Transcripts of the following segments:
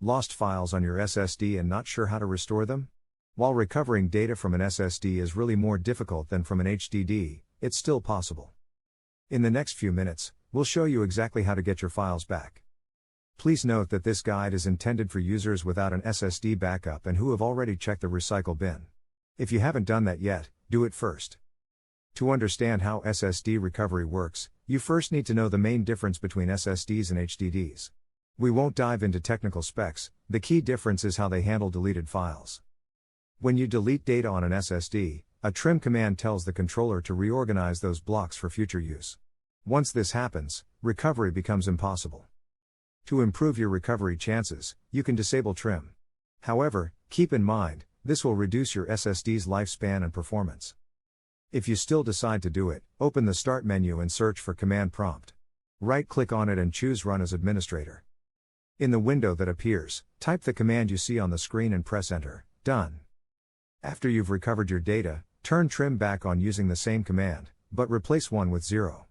Lost files on your SSD and not sure how to restore them? While recovering data from an SSD is really more difficult than from an HDD, it's still possible. In the next few minutes, we'll show you exactly how to get your files back. Please note that this guide is intended for users without an SSD backup and who have already checked the recycle bin. If you haven't done that yet, do it first. To understand how SSD recovery works, you first need to know the main difference between SSDs and HDDs. We won't dive into technical specs, the key difference is how they handle deleted files. When you delete data on an SSD, a trim command tells the controller to reorganize those blocks for future use. Once this happens, recovery becomes impossible. To improve your recovery chances, you can disable trim. However, keep in mind, this will reduce your SSD's lifespan and performance. If you still decide to do it, open the Start menu and search for Command Prompt. Right-click on it and choose Run as Administrator. In the window that appears, type the command you see on the screen and press Enter. Done. After you've recovered your data, turn trim back on using the same command, but replace 1 with 0.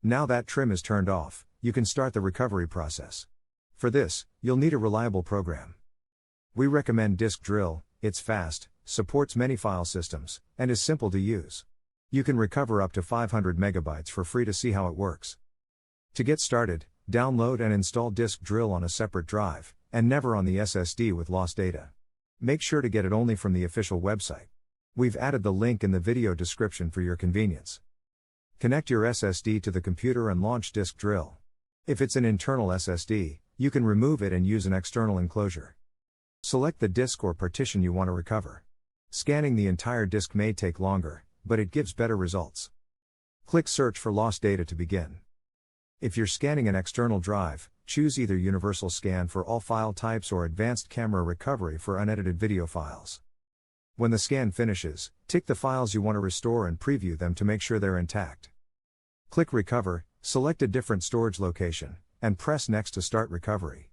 Now that trim is turned off, you can start the recovery process. For this, you'll need a reliable program. We recommend Disk Drill. It's fast, supports many file systems, and is simple to use. You can recover up to 500 megabytes for free to see how it works. To get started, download and install Disk Drill on a separate drive, and never on the SSD with lost data. Make sure to get it only from the official website. We've added the link in the video description for your convenience. Connect your SSD to the computer and launch Disk Drill. If it's an internal SSD, you can remove it and use an external enclosure. Select the disk or partition you want to recover. Scanning the entire disk may take longer, but it gives better results. Click Search for lost data to begin. If you're scanning an external drive, choose either Universal Scan for all file types or Advanced Camera Recovery for unedited video files. When the scan finishes, tick the files you want to restore and preview them to make sure they're intact. Click Recover, select a different storage location, and press Next to start recovery.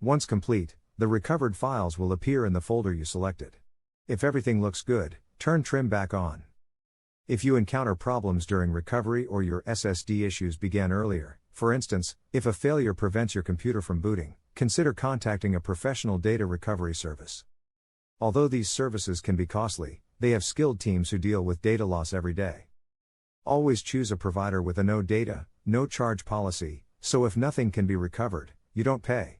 Once complete, the recovered files will appear in the folder you selected. If everything looks good, turn trim back on. If you encounter problems during recovery or your SSD issues began earlier, for instance, if a failure prevents your computer from booting, consider contacting a professional data recovery service. Although these services can be costly, they have skilled teams who deal with data loss every day. Always choose a provider with a no data, no charge policy, so if nothing can be recovered, you don't pay.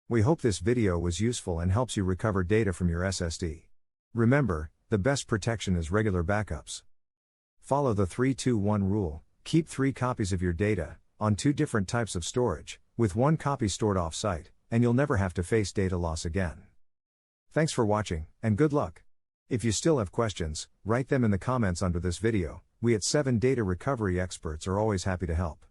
We hope this video was useful and helps you recover data from your SSD. Remember, the best protection is regular backups. Follow the 3-2-1 rule, keep 3 copies of your data, on 2 different types of storage, with 1 copy stored off-site, and you'll never have to face data loss again. Thanks for watching, and good luck! If you still have questions, write them in the comments under this video. We at 7 Data Recovery Experts are always happy to help.